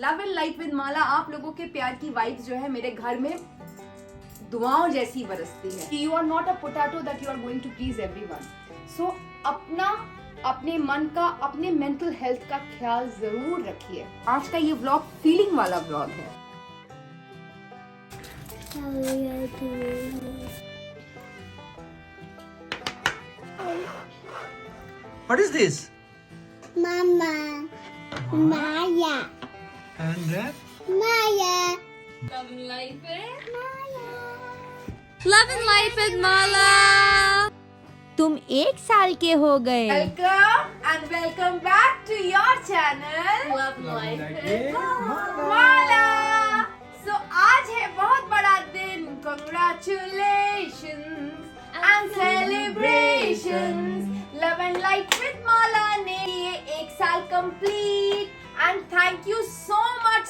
Love and light with Mala, आप लोगों के प्यार की वाइब्स जो है मेरे घर में दुआओं जैसी बरसती है। You are not a potato that you are going to please everyone. So अपने मन का, अपने मेंटल हेल्थ का ख्याल जरूर रखिए। आज का ये व्लॉग फीलिंग वाला व्लॉग है। What is this? Mama. Maya. And that? Maya. Love and life with Maya. Love and life with Mala. तुम 1 साल के हो गए। Welcome and welcome back to your channel Love and life with Mala. So आज है बहुत बड़ा दिन। Congratulations and celebrations। Love and light with Mala ने ये 1 साल complete and thank you so much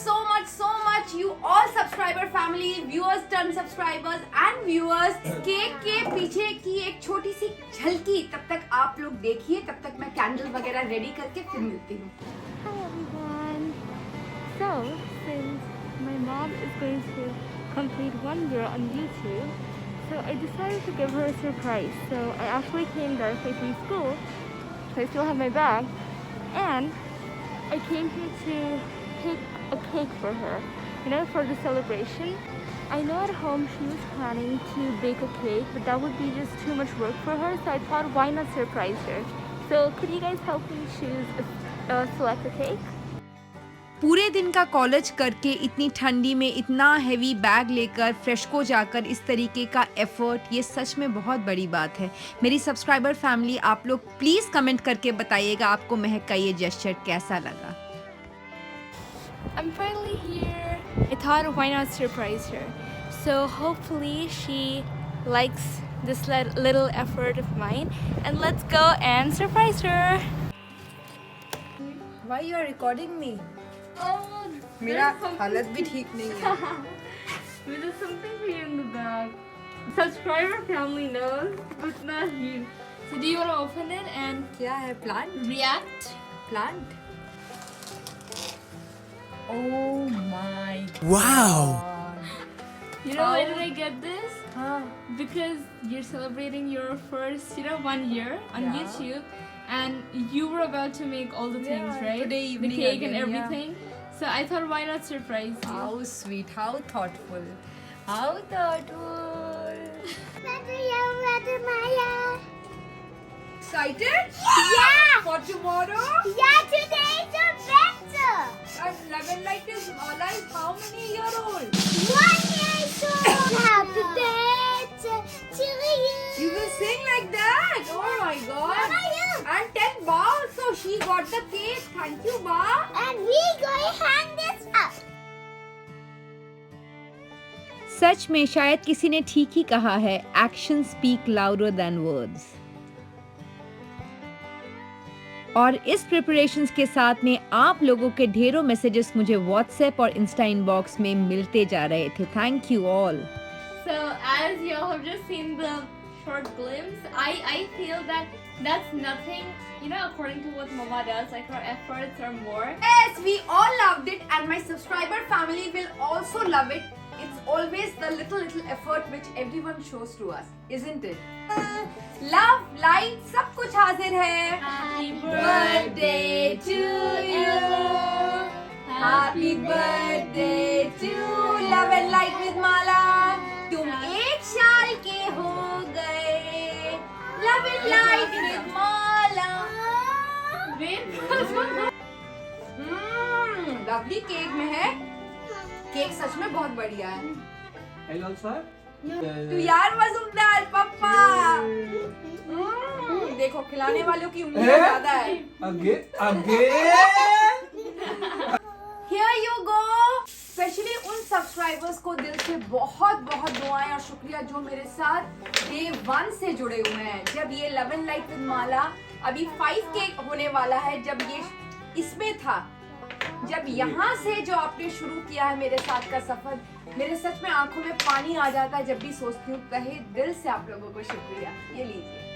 you all subscriber family, viewers, turn subscribers and viewers. Cake के पीछे की एक छोटी सी झलकी तब तक आप लोग देखिए, तब तक मैं कैंडल वगैरह रेडी करके फिर मिलती हूँ। Hi everyone. So, since my mom is going to complete 1 year on YouTube, so I decided to give her a surprise. So I actually came directly from school, so I still have my bag, and I came here to pick a cake for her, for the celebration. I know at home she was planning to bake a cake, but that would be just too much work for her, so I thought why not surprise her. So could you guys help me choose select a cake? पूरे दिन का college करके इतनी ठंडी में इतना heavy bag लेकर फ्रेशको जाकर इस तरीके का एफर्ट, ये सच में बहुत बड़ी बात है। मेरी सब्सक्राइबर फैमिली, आप लोग प्लीज कमेंट करके बताइएगा आपको महक का ये जेस्चर कैसा लगा। I'm finally here. I thought why not surprise her. So hopefully she likes this little effort of mine, and let's go and surprise her. Why you are recording me? Oh, मेरा हालत भी ठीक नहीं है। There's something for you in the bag. Subscriber family knows, but not you. so do you want to open it and क्या है? Plant? react? Plant? Oh my Wow! You know why did I get this? हाँ। Because you're celebrating your first, 1 year on Yeah. YouTube, and you were about to make all the things, Yeah, right? today the evening cake again, and yeah. everything. So I thought, why not surprise you? How sweet, how thoughtful, how thoughtful. Mother, Maya. Excited? Yeah. For tomorrow? Yeah, today is a better. And Love and Light is Mala is how many year old? 1 year old. Happy birthday to you. You will sing like that? Oh my God. Mama, you. And 10 Ba, so she got the cake. Thank you, Ba. And we going to hang this up. सच में शायद किसी ने ठीक ही कहा है, action speak louder than words. और इस preparations के साथ में आप लोगों के ढेरों मैसेजेस मुझे व्हाट्सएप और इंस्टा इनबॉक्स में मिलते जा रहे थे। Thank you all. So as you all have just seen the short glimpse, I feel that that's nothing, according to what Mama does, like her efforts are more. Yes, we all loved it, and my subscriber family will also love it. It's always the little effort which everyone shows to us, isn't it? Love, light, सब कुछ हाजिर है। Happy Birthday to you. Happy birthday to Love and Light with Mala. तुम 1 साल के हो गए। Love and Light with Mala. Lovely cake में है। केक सच में बहुत बढ़िया है। Hello, sir. तू यार मजूमदार पप्पा। देखो खिलाने वालों की उम्मीद ज्यादा है। Again? Here you go. Specially उन सब्सक्राइबर्स को दिल से बहुत बहुत दुआएं और शुक्रिया जो मेरे साथ डे 1 से जुड़े हुए हैं। जब ये लव एंड लाइट विद माला अभी 5K होने वाला है, जब ये इसमें था, जब यहाँ से जो आपने शुरू किया है मेरे साथ का सफर, मेरे सच में आंखों में पानी आ जाता है जब भी सोचती हूँ। तहे दिल से आप लोगों को शुक्रिया। ये लीजिए।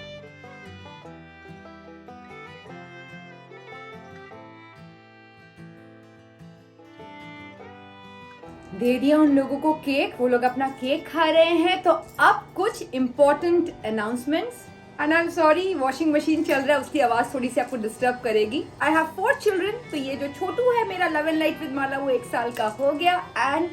दे दिया उन लोगों को केक, वो लोग अपना केक खा रहे हैं। तो अब कुछ important announcements. And I am sorry, washing machine चल रहा है, उसकी आवाज थोड़ी सी आपको डिस्टर्ब करेगी। I have 4 children. तो ये जो छोटू है मेरा लव एंड लाइट विद माला, वो 1 साल का हो गया। एंड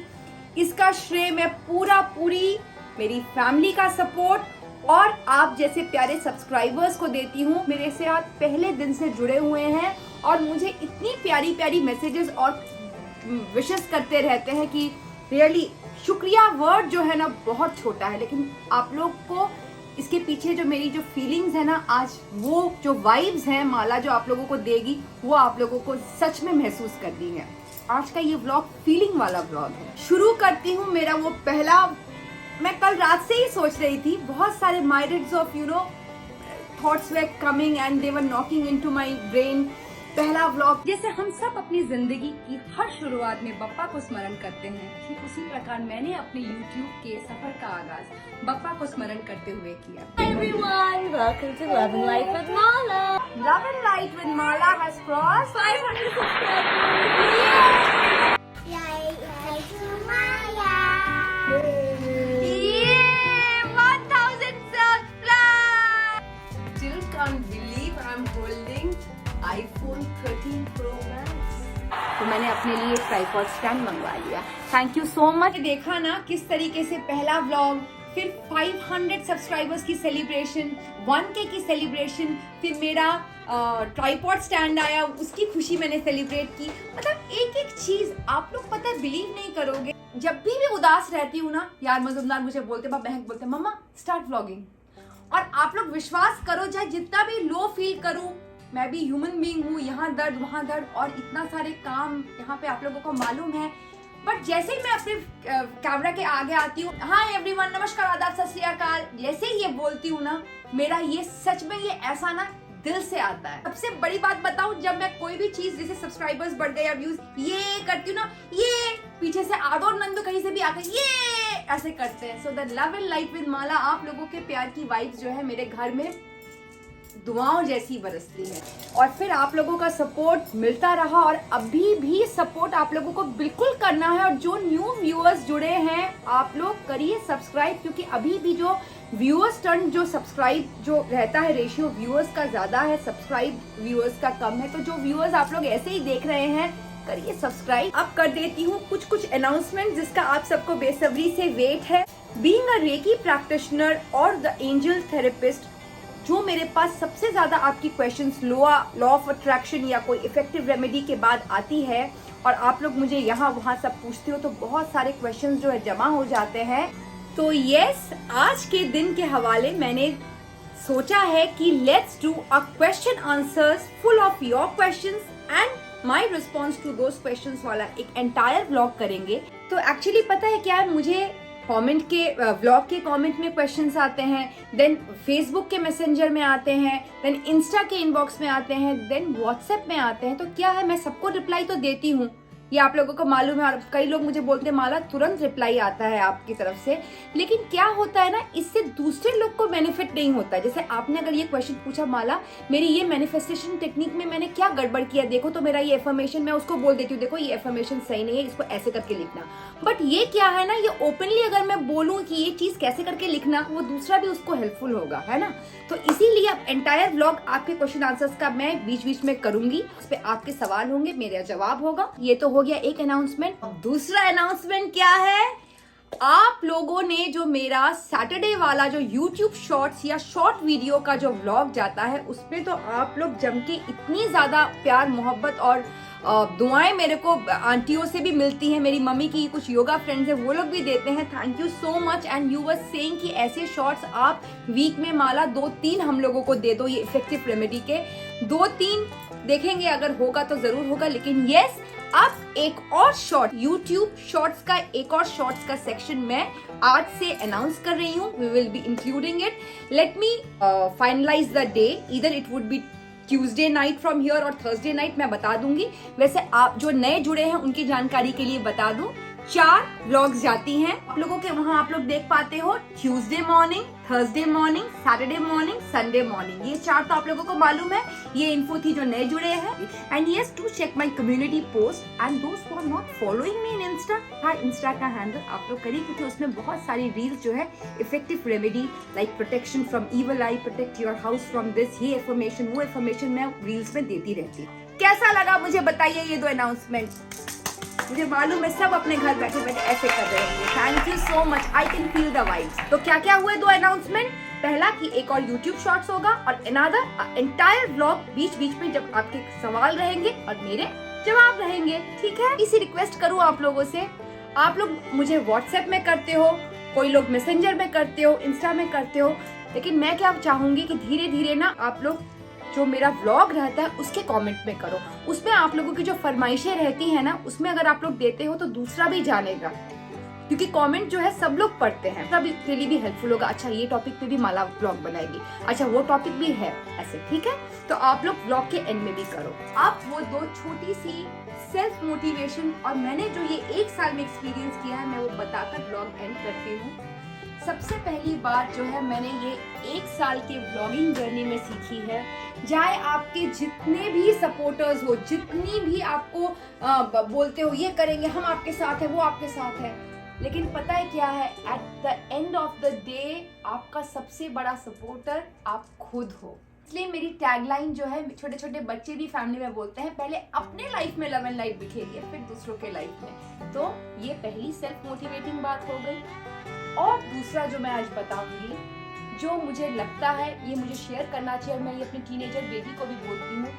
इसका श्रेय मैं पूरी मेरी फैमिली का सपोर्ट और आप जैसे प्यारे सब्सक्राइबर्स को देती हूँ। मेरे साथ पहले दिन से जुड़े हुए हैं और मुझे इतनी प्यारी प्यारी मैसेजेस और विशेस करते रहते हैं कि रियली शुक्रिया वर्ड जो है ना बहुत छोटा है, लेकिन आप लोग को इसके पीछे जो मेरी जो फीलिंग्स है ना, आज वो जो वाइब्स हैं माला जो आप लोगों को देगी, वो आप लोगों को सच में महसूस करनी है। आज का ये व्लॉग फीलिंग वाला व्लॉग है। शुरू करती हूँ मेरा वो पहला, मैं कल रात से ही सोच रही थी, बहुत सारे myriads of thoughts were coming and they were knocking into my brain। पहला व्लॉग, जैसे हम सब अपनी जिंदगी की हर शुरुआत में बप्पा को स्मरण करते हैं, ठीक उसी प्रकार मैंने अपने YouTube के सफर का आगाज बप्पा को स्मरण करते हुए किया। Everyone, welcome to Love and Life with Mala. Love and Light with Mala has crossed 500 subscribers. Yay, yay, to Maya. Yeah, 1000 subscribers. Still can't believe I'm holding iPhone 13 Pro Max। तो मैंने अपने लिए ट्राइपॉड स्टैंड मंगवा लिया। Thank you so much. देखा ना किस तरीके से पहला व्लॉग, फिर 500 सब्सक्राइबर्स की सेलिब्रेशन, 1K की सेलिब्रेशन, फिर मेरा ट्राइपॉड स्टैंड आया, उसकी खुशी मैंने सेलिब्रेट की। मतलब एक एक चीज आप लोग पता है बिलीव नहीं करोगे। जब भी मैं उदास रहती हूँ ना, यार मजुमदार मुझे बोलते, बहन बोलते मम्मा स्टार्ट व्लॉगिंग, और आप लोग विश्वास करो चाहे जितना भी लो फील करूँ, मैं भी ह्यूमन बीइंग हूँ, यहाँ दर्द वहाँ दर्द और इतना सारे काम यहाँ पे आप लोगों को मालूम है, बट जैसे ही मैं अपने कैमरा के आगे आती हूँ, हाय एवरीवन, नमस्कार, आदाब, सत श्री अकाल, जैसे ही ये बोलती हूँ ना, मेरा ये सच में ये ऐसा ना दिल से आता है। सबसे बड़ी बात बताऊं, जब मैं कोई भी चीज जैसे सब्सक्राइबर्स बढ़ गए या व्यूज ये करती हूँ ना, ये पीछे से आदो और नंदो कहीं से भी आकर ये ऐसे करते हैं। So the love and light with Mala, आप लोगों के प्यार की वाइब्स जो है मेरे घर में दुआओं जैसी बरसती है, और फिर आप लोगों का सपोर्ट मिलता रहा और अभी भी सपोर्ट आप लोगों को बिल्कुल करना है। और जो न्यू व्यूअर्स जुड़े हैं, आप लोग करिए सब्सक्राइब, क्योंकि अभी भी जो व्यूअर्स टर्न जो सब्सक्राइब जो रहता है, रेशियो व्यूअर्स का ज्यादा है, सब्सक्राइब व्यूअर्स का कम है। तो जो व्यूअर्स आप लोग ऐसे ही देख रहे हैं, करिए सब्सक्राइब। अब कर देती हूँ कुछ अनाउंसमेंट जिसका आप सबको बेसब्री से वेट है। बीइंग अ रेकी प्रैक्टिशनर और द एंजल थेरेपिस्ट, जो मेरे पास सबसे ज्यादा आपकी क्वेश्चंस लॉ ऑफ अट्रैक्शन या कोई इफेक्टिव रेमेडी के बाद आती है, और आप लोग मुझे यहाँ वहाँ सब पूछते हो, तो बहुत सारे क्वेश्चंस जो है जमा हो जाते हैं। तो यस, आज के दिन के हवाले मैंने सोचा है कि let's do a question answers full of your questions and my response to those questions वाला एक एंटायर व्लॉग करेंगे। तो एक्चुअली पता है क्या है, मुझे कमेंट के व्लॉग के कमेंट में क्वेश्चंस आते हैं, देन फेसबुक के मैसेंजर में आते हैं, देन इंस्टा के इनबॉक्स में आते हैं, देन व्हाट्सएप में आते हैं। तो क्या है, मैं सबको रिप्लाई तो देती हूँ, ये आप लोगों को मालूम है, और कई लोग मुझे बोलते हैं माला तुरंत रिप्लाई आता है आपकी तरफ से, लेकिन क्या होता है ना, इससे दूसरे लोग को बेनिफिट नहीं होता है। जैसे आपने अगर ये क्वेश्चन पूछा, माला मेरी ये मैनिफेस्टेशन टेक्निक में मैंने क्या गड़बड़ किया, देखो तो मेरा ये एफर्मेशन, मैं उसको बोल देती हूँ देखो ये एफर्मेशन सही नहीं है, इसको ऐसे करके लिखना। बट ये क्या है ना, ये ओपनली अगर मैं बोलूँ कि ये चीज कैसे करके लिखना, वो दूसरा भी उसको हेल्पफुल होगा, है ना। तो इसीलिए अब एंटायर व्लॉग आपके क्वेश्चन आंसर्स का मैं बीच बीच में करूंगी, इस पे आपके सवाल होंगे, मेरा जवाब होगा। ये तो हो गया एक अनाउंसमेंट। दूसरा अनाउंसमेंट क्या है, आप लोगों ने जो मेरा सैटरडे वाला जो YouTube शॉर्ट्स या शॉर्ट वीडियो का जो व्लॉग जाता है, उसमें तो आप लोग जम के इतनी ज्यादा प्यार मोहब्बत और दुआएं मेरे को आंटियों से भी मिलती हैं, मेरी मम्मी की कुछ योगा फ्रेंड्स है वो लोग भी देते हैं, thank you so much. And you were saying कि ऐसे शॉर्ट्स आप वीक में माला 2-3 हम लोगों को दे दो, ये इफेक्टिव रेमेडी के 2-3 देखेंगे, अगर होगा तो जरूर होगा। लेकिन यस, अब एक और शॉर्ट YouTube शॉर्ट्स का एक और शॉर्ट्स का सेक्शन मैं आज से अनाउंस कर रही हूँ, we will be including it. Let me finalise the day, इधर it would be Tuesday night from here और थर्सडे नाइट, मैं बता दूंगी। वैसे आप जो नए जुड़े हैं उनकी जानकारी के लिए बता दूं, 4 व्लॉग्स जाती हैं आप लोगों के वहाँ। आप लोग देख पाते हो Tuesday morning, Thursday morning, Saturday morning, Sunday morning. ये 4 तो आप लोगों को मालूम है। ये इन्फो थी जो नए जुड़े हैं। And yes, to check my community post and दोस्त who are not following me in Insta, हाँ इंस्टा का हैंडल आप लोग करिए, क्योंकि उसमें बहुत सारी रील्स जो है effective remedy like protection from evil I, protect your house from this, ये इन्फॉर्मेशन वो इन्फॉर्मेशन मैं रील्स में देती रहती हूँ। कैसा लगा मुझे बताइए ये 2 अनाउंसमेंट। मुझे मालूम है सब अपने घर बैठे बैठे ऐसे कर रहे होंगे। Thank you so much, I can feel the vibes. तो क्या क्या हुए 2 अनाउंसमेंट? पहला कि एक और YouTube शॉर्ट्स होगा और अनदर एंटायर व्लॉग बीच बीच में जब आपके सवाल रहेंगे और मेरे जवाब रहेंगे। ठीक है, इसी रिक्वेस्ट करूँ आप लोगों से। आप लोग मुझे व्हाट्सएप में करते हो, कोई लोग मैसेंजर में करते हो, इंस्टा में करते हो, लेकिन मैं क्या चाहूंगी कि धीरे धीरे ना आप लोग जो मेरा व्लॉग रहता है उसके कमेंट में करो। उसमें आप लोगों की जो फरमाइशें रहती है ना, उसमें अगर आप लोग देते हो तो दूसरा भी जानेगा, क्योंकि कमेंट जो है सब लोग पढ़ते हैं, तभी के लिए भी हेल्पफुल होगा। अच्छा ये टॉपिक पे भी माला व्लॉग बनाएगी, अच्छा वो टॉपिक भी है ऐसे। ठीक है, तो आप लोग व्लॉग के एंड में भी करो। आप वो 2 छोटी सी सेल्फ मोटिवेशन और मैंने जो ये 1 साल में एक्सपीरियंस किया है, मैं वो बताकर व्लॉग एंड करती हूँ। सबसे पहली बात जो है मैंने ये 1 साल के व्लॉगिंग जर्नी में सीखी है, चाहे आपके जितने भी सपोर्टर्स हो, जितनी भी आपको बोलते हो ये करेंगे, हम आपके साथ है, वो आपके साथ है, लेकिन पता है क्या है, at the end of the day आपका सबसे बड़ा सपोर्टर आप खुद हो। इसलिए मेरी टैगलाइन जो है, छोटे छोटे बच्चे भी फैमिली में बोलते हैं, पहले अपने लाइफ में लव एंड लाइट बिखेरिए फिर दूसरों के लाइफ में। तो ये पहली सेल्फ मोटिवेटिंग बात हो गई। और दूसरा जो मैं आज बताऊंगी, जो मुझे लगता है ये मुझे शेयर करना चाहिए, और मैं ये अपनी टीनेजर बेटी को भी बोलती हूँ,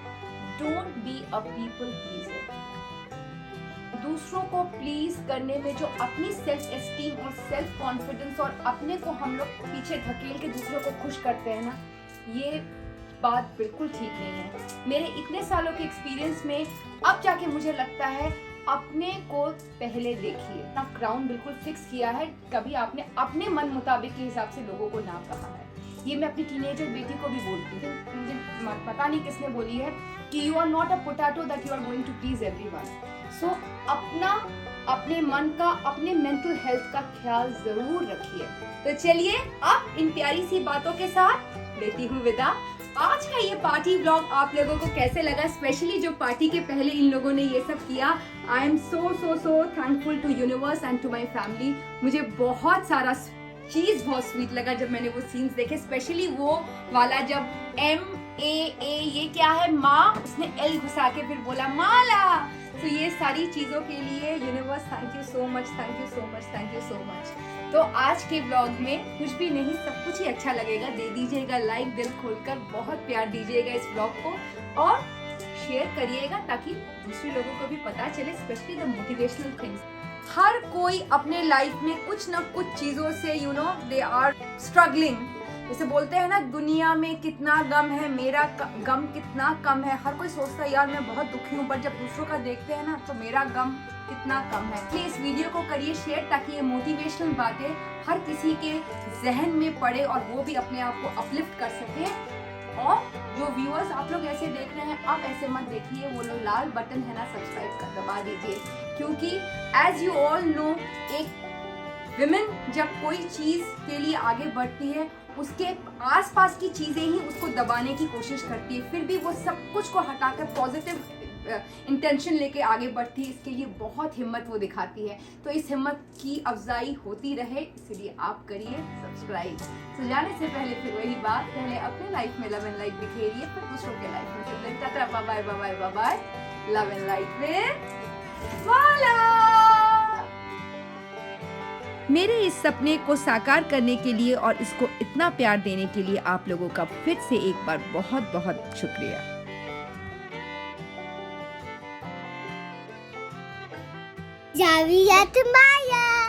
don't be a people pleaser. दूसरों को प्लीज करने में जो अपनी सेल्फ एस्टीम और सेल्फ कॉन्फिडेंस और अपने को हम लोग पीछे धकेल के दूसरों को खुश करते हैं ना, ये बात बिल्कुल ठीक नहीं है। मेरे इतने सालों के एक्सपीरियंस में अब जाके मुझे लगता है अपने को पहले देखिए। अपना क्राउन बिल्कुल फिक्स किया है, कभी आपने अपने मन मुताबिक के हिसाब से लोगों को ना कहा है। ये मैं अपनी टीनेजर बेटी को भी बोलती हूँ। मुझे पता नहीं किसने बोली है कि you are not a potato that you are going to please everyone. So अपने मन का, अपने मेंटल हेल्थ का ख्याल जरूर रखिए। तो चलिए अब इन प्यारी सी बातों के साथ लेती हूँ विदा। आज का ये पार्टी व्लॉग आप लोगों को कैसे लगा, स्पेशली जो पार्टी के पहले इन लोगों ने ये सब किया। I am so thankful to universe and to my family. मुझे बहुत सारा चीज बहुत स्वीट लगा जब मैंने वो सीन्स देखे, स्पेशली वो वाला जब MAA ये क्या है माँ, उसने L घुसा के फिर बोला माला। तो ये सारी चीजों के लिए universe thank you so much, thank you so much, thank you so much. तो आज के व्लॉग में कुछ भी नहीं, सब कुछ ही अच्छा लगेगा। दे दीजिएगा लाइक, दिल खोलकर बहुत प्यार दीजिएगा इस व्लॉग को और शेयर करिएगा ताकि दूसरे लोगों को भी पता चले, स्पेशली द मोटिवेशनल थिंग्स। हर कोई अपने लाइफ में कुछ ना कुछ चीजों से दे आर स्ट्रगलिंग। जैसे बोलते हैं ना, दुनिया में कितना गम है, मेरा गम कितना कम है। हर कोई सोचता है यार मैं बहुत दुखी हूँ, पर जब दूसरों का देखते हैं ना तो मेरा गम कितना कम है। इसलिए इस वीडियो को करिए शेयर ताकि ये मोटिवेशनल बातें हर किसी के जहन में पड़े और वो भी अपने आप को अपलिफ्ट कर सके। और जो व्यूअर्स आप लोग ऐसे देख रहे हैं, आप ऐसे मत देखिए, वो लोग लाल बटन है ना सब्सक्राइब कर दबा दीजिए, क्योंकि एज यू ऑल नो एक विमेन जब कोई चीज के लिए आगे बढ़ती है, उसके आसपास की चीजें ही उसको दबाने की कोशिश करती है, फिर भी वो सब कुछ को हटाकर पॉजिटिव इंटेंशन लेके आगे बढ़ती है। इसके लिए बहुत हिम्मत वो दिखाती है। तो इस हिम्मत की अफजाई होती रहे, इसलिए आप करिए सब्सक्राइब। तो जाने से पहले फिर वही बात, पहले अपने लाइफ में लव एंड लाइट बिखेरिए, फिर दूसरों के लाइफ में। फिर tata, bye bye bye bye bye. Love and light में माला। मेरे इस सपने को साकार करने के लिए और इसको इतना प्यार देने के लिए आप लोगों का फिर से एक बार बहुत बहुत शुक्रिया। Zawiat Maja!